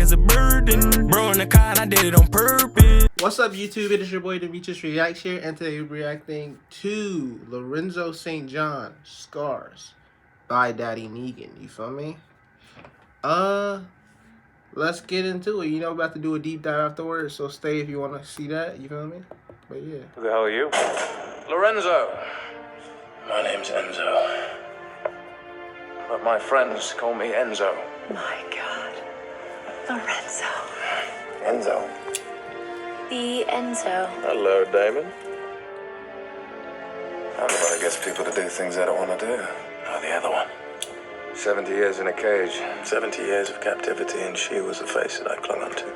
it's a burden. Bro in the car and I did it on purpose. What's up, YouTube? It is your boy Demetrius Reacts here, and today we're reacting to Lorenzo St. John, Scars by Daddynegan. You feel me? Let's get into it. You know, I'm about to do a deep dive afterwards, so stay if you want to see that. You feel me? But yeah. Who the hell are you? Lorenzo. My name's Enzo. But my friends call me Enzo. My God. Lorenzo. Enzo. The Enzo. Hello, Damon. Everybody gets people to do things they don't want to do. Oh, the other one. 70 years in a cage. 70 years of captivity, and she was the face that I clung onto.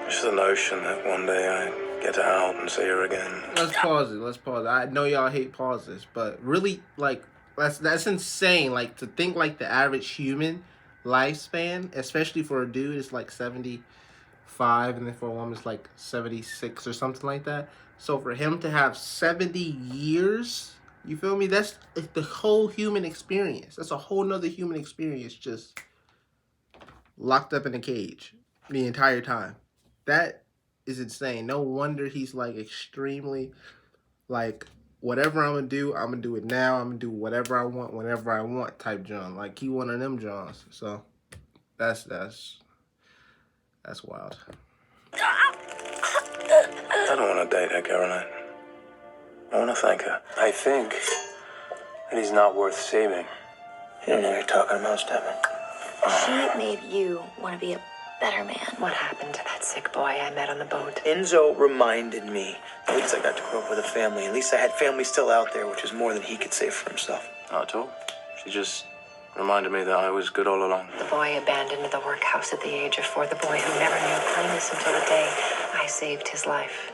Just the notion that one day I'd get her out and see her again. Let's pause it. Let's pause it. I know y'all hate pauses, but really, like, that's insane. Like, to think like the average human lifespan, especially for a dude, is like 75, and then for a woman it's like 76 or something like that. So for him to have 70 years, you feel me? That's the whole human experience. That's a whole nother human experience, just locked up in a cage the entire time. That is insane. No wonder he's like extremely like, whatever I'm gonna do it now. I'm gonna do whatever I want, whenever I want type John. Like, he one of them Johns. So that's wild. I don't want to date her, Caroline. I want to thank her. I think that he's not worth saving. You don't know what you're talking about, Stephen. She made you want to be a better man. What happened to that sick boy I met on the boat? Enzo reminded me. At least I got to grow up with a family. At least I had family still out there, which is more than he could say for himself. Not at all. She just reminded me that I was good all along. The boy abandoned the workhouse at the age of 4. The boy who never knew kindness until the day I saved his life.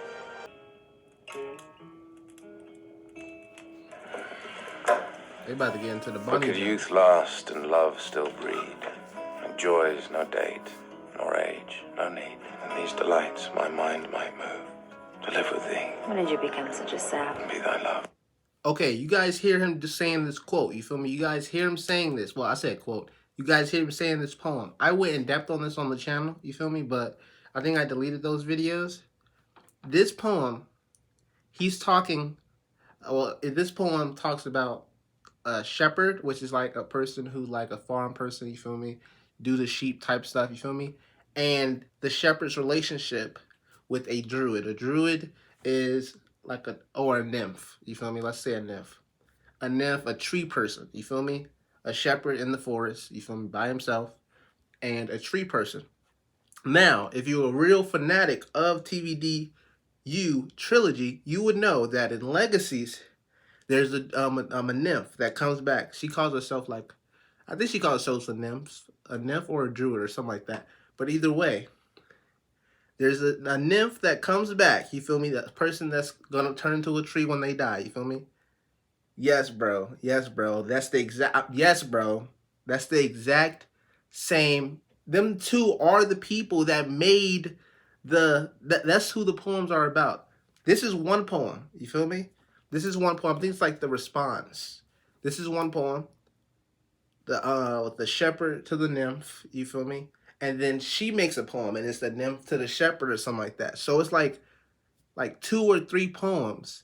They about to get into the But bunny. could youth last and love still breed? And joys no date, nor age, no need. And these delights my mind might move. To live with thee When did you become such a sap? and be thy love. Okay, you guys hear him just saying this quote. You feel me? You guys hear him saying this. Well, I said quote. You guys hear him saying this poem. I went in depth on this on the channel. You feel me? But I think I deleted those videos. This poem, he's talking. Well, this poem talks about a shepherd, which is like a person who, like a farm person. You feel me? Do the sheep type stuff. You feel me? And the shepherd's relationship with a druid. A druid is like a nymph, you feel me? Let's say a nymph. A nymph, a tree person, you feel me? A shepherd in the forest, you feel me, by himself, and a tree person. Now, if you're a real fanatic of TVDU trilogy, you would know that in Legacies, there's a nymph that comes back. She calls herself like, I think she calls herself a nymph or a druid or something like that. But either way, there's a nymph that comes back, you feel me? That person that's gonna turn into a tree when they die, you feel me? Yes, bro. Yes, bro. That's the exact, yes, bro. That's the exact same. Them two are the people that made that's who the poems are about. This is one poem, you feel me? This is one poem. I think it's like the response. This is one poem. The shepherd to the nymph, you feel me? And then she makes a poem, and it's the nymph to the shepherd or something like that. So it's like 2 or 3 poems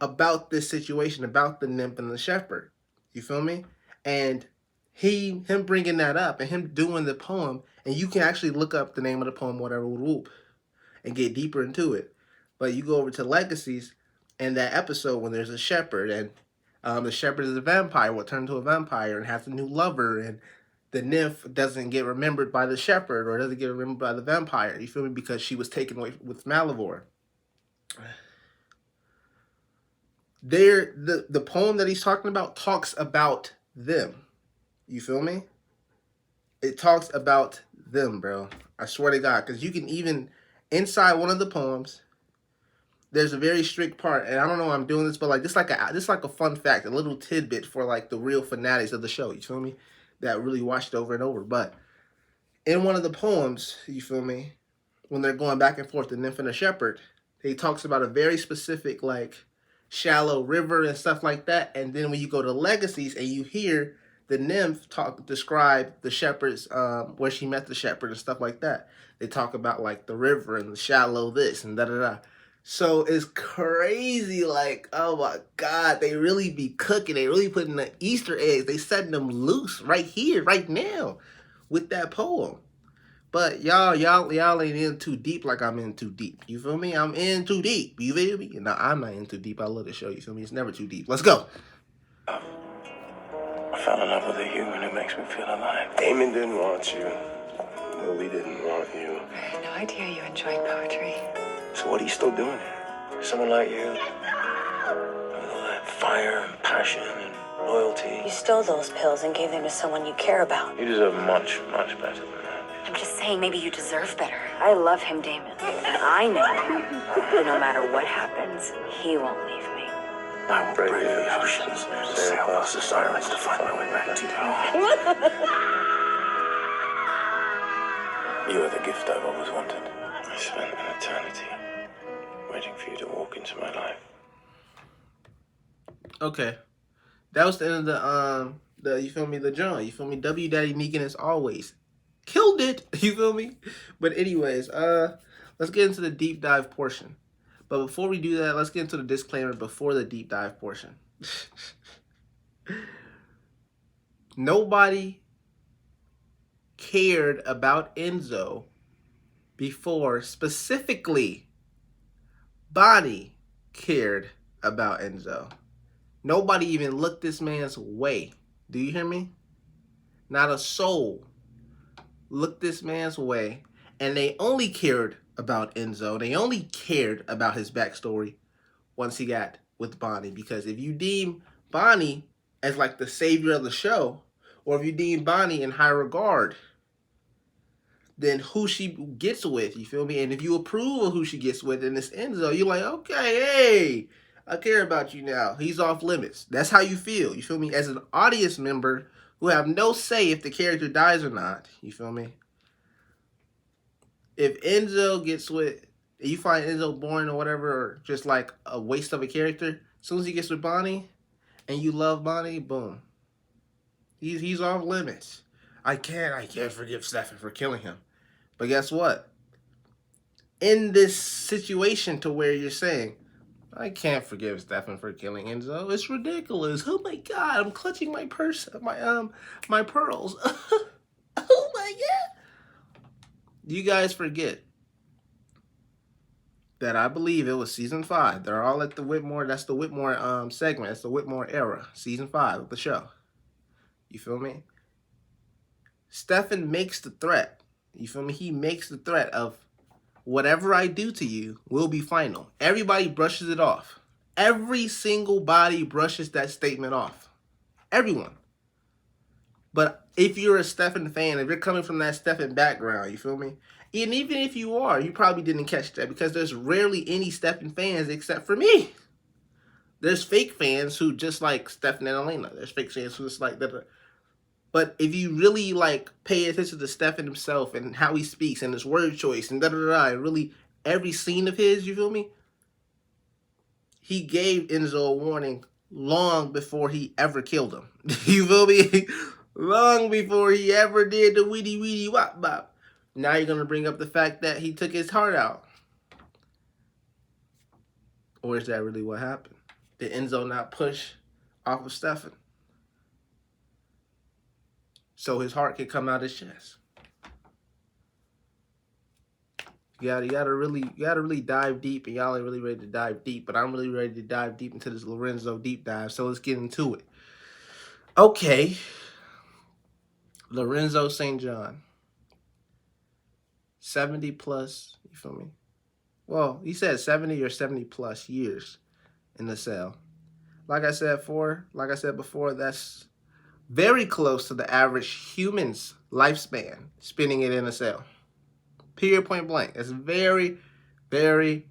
about this situation, about the nymph and the shepherd. You feel me? And him bringing that up and him doing the poem, and you can actually look up the name of the poem, whatever, whoop, and get deeper into it. But you go over to Legacies, and that episode when there's a shepherd, and the shepherd is a vampire, will turn into a vampire and has a new lover, and the nymph doesn't get remembered by the shepherd or doesn't get remembered by the vampire. You feel me? Because she was taken away with Salvatore. The poem that he's talking about talks about them. You feel me? It talks about them, bro. I swear to God. Because you can even, inside one of the poems, there's a very strict part, and I don't know why I'm doing this, but like this like a fun fact, a little tidbit for like the real fanatics of the show, you feel me? That really watched it over and over. But in one of the poems, you feel me, when they're going back and forth, the nymph and the shepherd, he talks about a very specific, like, shallow river and stuff like that. And then when you go to Legacies and you hear the nymph describe the shepherds, where she met the shepherd and stuff like that. They talk about like the river and the shallow this and da da da. So it's crazy, like, oh my God, they really be cooking. They really putting the Easter eggs. They setting them loose right here, right now, with that poem. But y'all ain't in too deep like I'm in too deep. You feel me? I'm in too deep. You feel me? No, I'm not in too deep. I love the show. You feel me? It's never too deep. Let's go. I fell in love with a human who makes me feel alive. Damon didn't want you. Lily didn't want you. I had no idea you enjoyed poetry. So what are you still doing here? Someone like you, with all that fire and passion and loyalty. You stole those pills and gave them to someone you care about. You deserve much, much better than that. I'm just saying, maybe you deserve better. I love him, Damon. And I know that no matter what happens, he won't leave me. I will brave the oceans, sail past the sirens to find my way back to you. You are the gift I've always wanted. I spent an eternity waiting for you to walk into my life. Okay, that was the end of the you feel me, the John. You feel me? Daddynegan as always killed it. You feel me? But anyways, let's get into the deep dive portion. But before we do that, let's get into the disclaimer before the deep dive portion. Nobody cared about Enzo before, specifically Bonnie cared about Enzo. Nobody even looked this man's way. Do you hear me? Not a soul looked this man's way. And they only cared about Enzo. They only cared about his backstory once he got with Bonnie. Because if you deem Bonnie as like the savior of the show, or if you deem Bonnie in high regard, then who she gets with, you feel me? And if you approve of who she gets with, and it's Enzo, you're like, okay, hey, I care about you now. He's off limits. That's how you feel. You feel me? As an audience member who have no say if the character dies or not. You feel me? If Enzo gets with, you find Enzo boring or whatever, or just like a waste of a character, as soon as he gets with Bonnie, and you love Bonnie, boom. He's off limits. I can't forgive Stefan for killing him. But guess what? In this situation to where you're saying, I can't forgive Stefan for killing Enzo. It's ridiculous. Oh my God, I'm clutching my purse, my pearls. Oh my God. You guys forget that I believe it was season 5. They're all at the Whitmore. That's the Whitmore segment. It's the Whitmore era, season 5 of the show. You feel me? Stefan makes the threat. You feel me? He makes the threat of whatever I do to you will be final. Everybody brushes it off. Every single body brushes that statement off. Everyone. But if you're a Stefan fan, if you're coming from that Stefan background, you feel me? And even if you are, you probably didn't catch that because there's rarely any Stefan fans except for me. There's fake fans who just like Stefan and Elena. There's fake fans who just like that. But if you really like pay attention to Stefan himself and how he speaks and his word choice and and really every scene of his, you feel me? He gave Enzo a warning long before he ever killed him. You feel me? Long before he ever did the weedy weedy wop bop. Now you're going to bring up the fact that he took his heart out. Or is that really what happened? Did Enzo not push off of Stefan so his heart could come out his chest? You gotta really dive deep, and y'all ain't really ready to dive deep, but I'm really ready to dive deep into this Lorenzo deep dive. So let's get into it. Okay, Lorenzo St. John, 70 plus. You feel me? Well, he said 70 or 70 plus years in the cell. Like I said before, that's very close to the average human's lifespan, spending it in a cell. Period, point blank. That's very, very,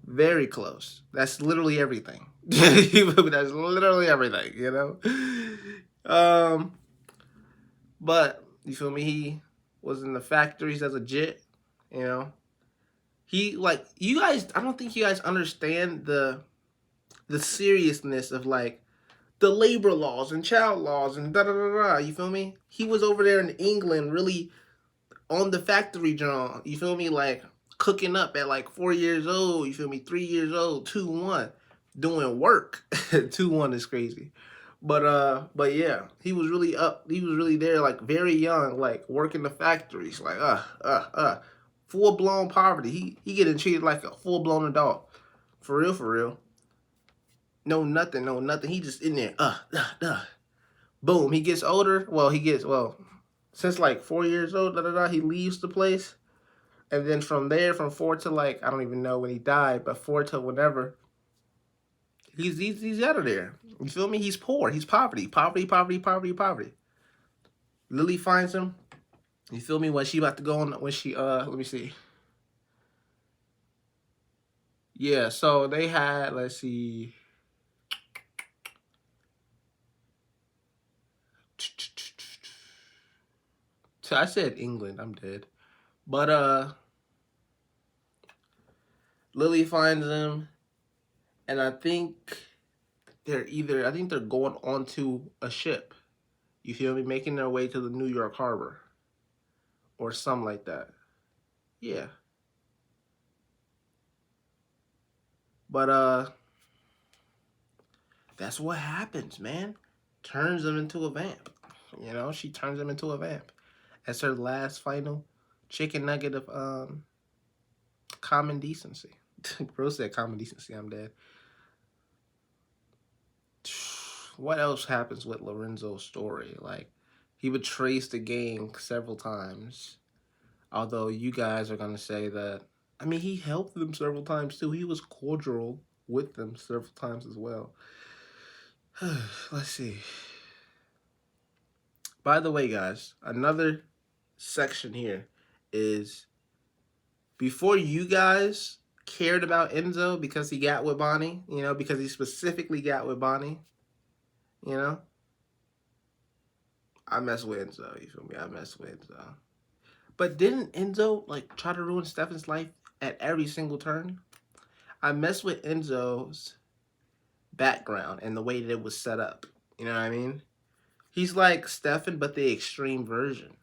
very close. That's literally everything. That's literally everything, you know? But, you feel me? He was in the factories as a jit, you know? He, like, you guys, I don't think you guys understand the seriousness of, like, the labor laws and child laws and da da da da. You feel me? He was over there in England, really on the factory drum. You feel me? Like cooking up at like 4 years old. You feel me? 3 years old. 2-1, doing work. 2-1 is crazy. But yeah, he was really up. He was really there, like very young, like working the factories, like full blown poverty. He getting treated like a full blown adult, for real, for real. No nothing, no nothing. He just in there, boom. He gets older. Since like 4 years old, he leaves the place, and then from there, from 4 to like I don't even know when he died, but 4 to whenever. He's out of there. You feel me? He's poor. He's poverty. Poverty, poverty, poverty, poverty. Lily finds him. You feel me? When she about to go on, when she, let me see. Yeah, so they had, let's see. So I said England. I'm dead. But, Lily finds him. And I think they're going onto a ship. You feel me? Making their way to the New York harbor. Or something like that. Yeah. But, that's what happens, man. Turns him into a vamp. You know, she turns him into a vamp. That's her last final chicken nugget of common decency. Bro said common decency, I'm dead. What else happens with Lorenzo's story? Like, he betrays the gang several times. Although you guys are going to say that, I mean, he helped them several times too. He was cordial with them several times as well. Let's see. By the way, guys, another section here is before you guys cared about Enzo because he got with Bonnie, you know, because he specifically got with Bonnie, you know, I mess with Enzo, you feel me? I mess with Enzo. But didn't Enzo, like, try to ruin Stefan's life at every single turn? I mess with Enzo's background and the way that it was set up, you know what I mean? He's like Stefan, but the extreme version.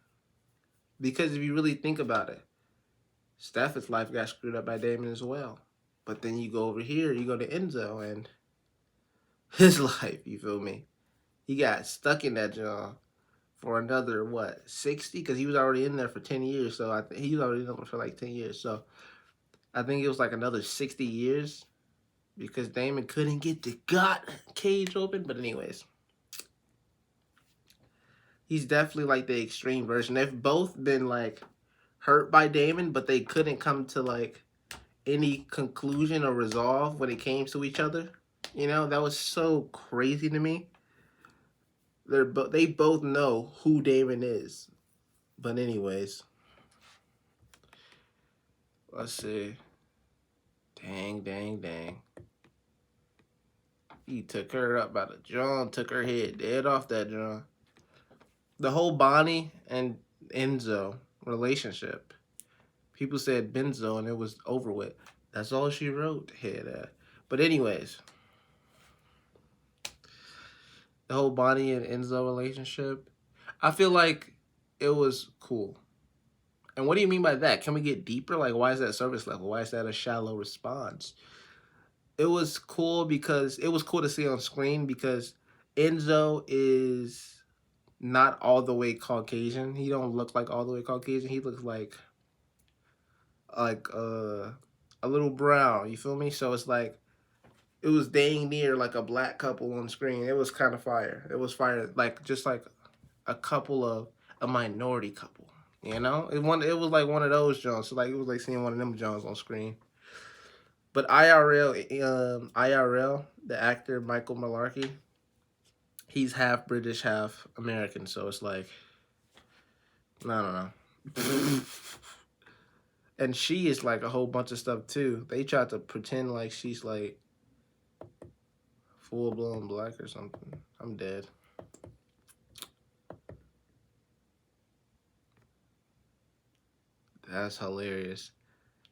Because if you really think about it, Stefan's life got screwed up by Damon as well. But then you go over here, you go to Enzo, and his life, you feel me? He got stuck in that job for another, 60? Because he was already in there for 10 years. So I think he was already in there for like 10 years. So I think it was like another 60 years because Damon couldn't get the cage open. But anyways, he's definitely like the extreme version. They've both been like hurt by Damon, but they couldn't come to like any conclusion or resolve when it came to each other. You know, that was so crazy to me. They both know who Damon is. But anyways, let's see. Dang. He took her up by the jaw, took her head dead off that jaw. The whole Bonnie and Enzo relationship. People said Benzo and it was over with. That's all she wrote here. But anyways, the whole Bonnie and Enzo relationship, I feel like it was cool. And what do you mean by that? Can we get deeper? Like, why is that service level? Why is that a shallow response? It was cool because it was cool to see on screen because Enzo is not all the way Caucasian. He don't look like all the way Caucasian. He looks like a little brown. You feel me? So it's like it was dang near like a black couple on screen. It was kind of fire. It was fire, like just like a couple of a minority couple. You know, it was like one of those Jones. So like it was like seeing one of them Jones on screen. But IRL, the actor Michael Malarkey, he's half British, half American. So it's like, I don't know. And she is like a whole bunch of stuff too. They tried to pretend like she's like full blown black or something. I'm dead. That's hilarious.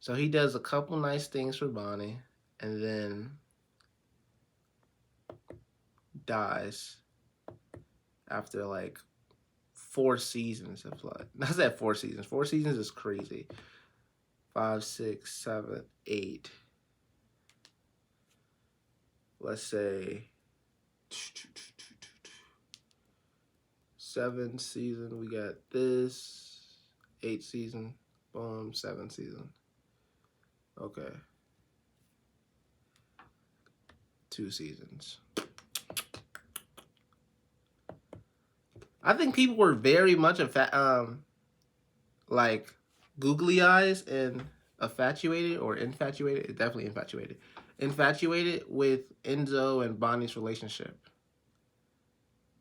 So he does a couple nice things for Bonnie and then dies after like 4 seasons of like, I said 4 seasons. 4 seasons is crazy. 5, 6, 7, 8. Let's say 7 season. We got this 8 season. Boom, 7 season. Okay. 2 seasons. I think people were very much like googly eyes and infatuated, definitely infatuated with Enzo and Bonnie's relationship.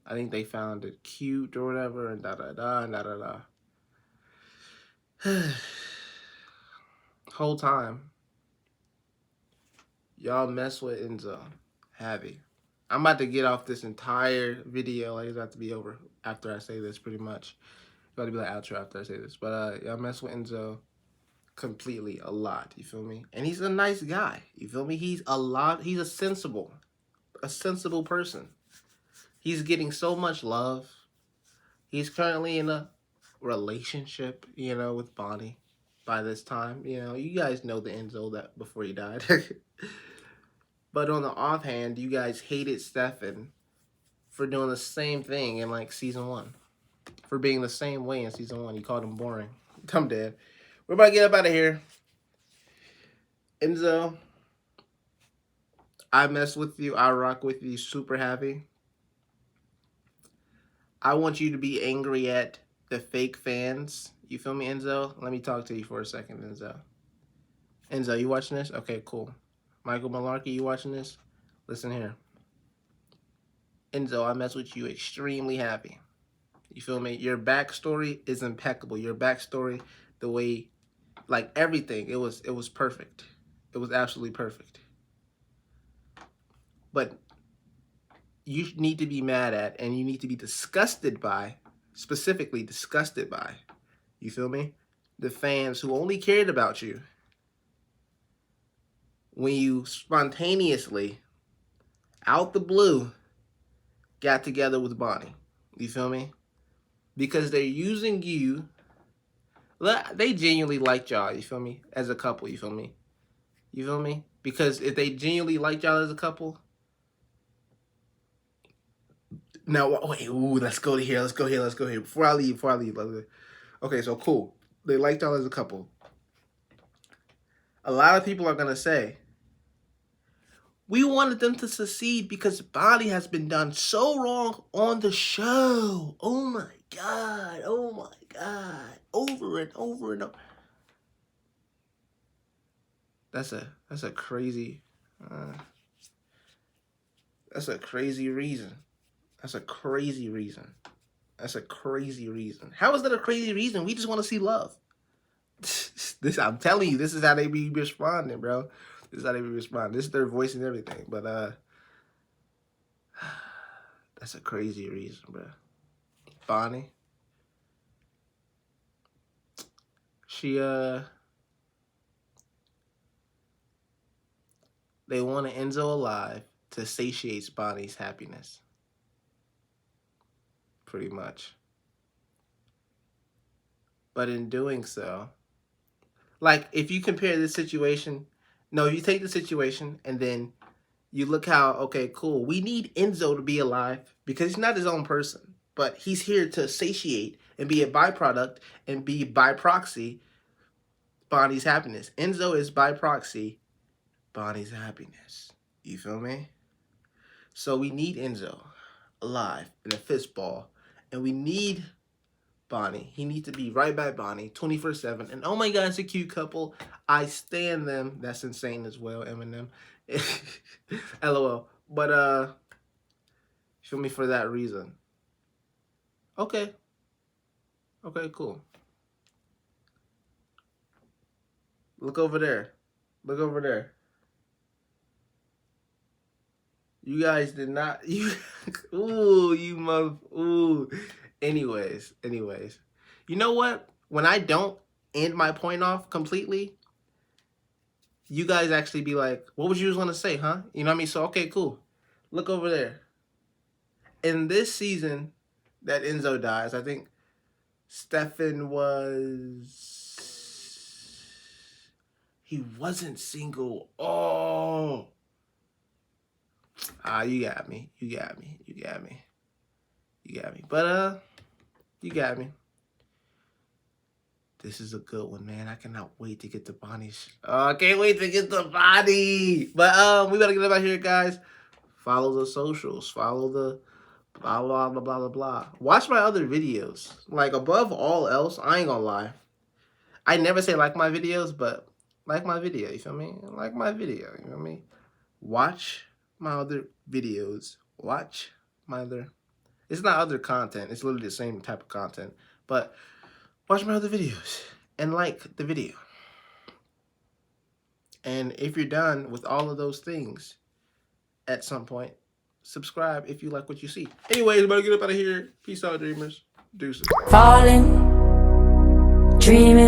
I think they found it cute or whatever, and da-da-da, and da-da-da. Whole time, y'all mess with Enzo. Heavy. I'm about to get off this entire video. Like, it's about to be over after I say this, pretty much. It's about to be like outro after I say this. But y'all mess with Enzo completely, a lot. You feel me? And he's a nice guy. You feel me? He's a sensible person. He's getting so much love. He's currently in a relationship, you know, with Bonnie by this time. You know, you guys know the Enzo that before he died. But on the offhand, you guys hated Stefan for doing the same thing in like season 1. For being the same way in season 1. You called him boring. I'm dead. We're about to get up out of here. Enzo, I mess with you. I rock with you. Super happy. I want you to be angry at the fake fans. You feel me, Enzo? Let me talk to you for a second, Enzo. Enzo, you watching this? Okay, cool. Michael Malarkey, you watching this? Listen here. Enzo, I mess with you extremely happy. You feel me? Your backstory is impeccable. Your backstory, the way, like everything, it was perfect. It was absolutely perfect. But you need to be mad at, and you need to be disgusted by, specifically disgusted by, you feel me? The fans who only cared about you when you spontaneously, out the blue, got together with Bonnie. You feel me? Because they're using you. They genuinely liked y'all, you feel me? As a couple, you feel me? You feel me? Because if they genuinely liked y'all as a couple. Now, wait, let's go here. Before I leave. Okay, so cool. They liked y'all as a couple. A lot of people are going to say, we wanted them to succeed because Bonnie has been done so wrong on the show. Oh my God. Over and over and over. That's a crazy reason. That's a crazy reason. How is that a crazy reason? We just want to see love. I'm telling you, this is how they be responding, bro. This is their voice and everything. But that's a crazy reason, bro. Bonnie, she they wanted Enzo alive to satiate Bonnie's happiness. Pretty much. But in doing so, like, if you compare this situation, you take the situation and then you look how, okay, cool, we need Enzo to be alive because he's not his own person, but he's here to satiate and be a byproduct and be by proxy Bonnie's happiness. Enzo is by proxy Bonnie's happiness. You feel me? So we need Enzo alive in a fistball, and we need Bonnie. He needs to be right by Bonnie 24/7. And oh my God, it's a cute couple. I stan them. That's insane as well, Eminem. LOL. But feel me, for that reason. Okay, cool. Look over there. You guys did not. Anyways. You know what? When I don't end my point off completely, you guys actually be like, what was you going to say, huh? You know what I mean? So, okay, cool. Look over there. in this season that Enzo dies, I think Stefan he wasn't single. Oh. You got me. You got me. You got me. You got me. But, you got me. This is a good one, man. I cannot wait to get the Bonnie's. Oh, I can't wait to get the Bonnie. But, we gotta get out here, guys. Follow the socials. Follow the blah, blah, blah, blah, blah, blah. Watch my other videos. Like, above all else, I ain't gonna lie. I never say like my videos, but like my video, you feel me? Like my video, you feel me? Watch my other videos. Watch my other... It's not other content. It's literally the same type of content. But watch my other videos and like the video. And if you're done with all of those things, at some point, subscribe if you like what you see. Anyways, better get up out of here. Peace out, dreamers. Deuces. Falling, dreaming.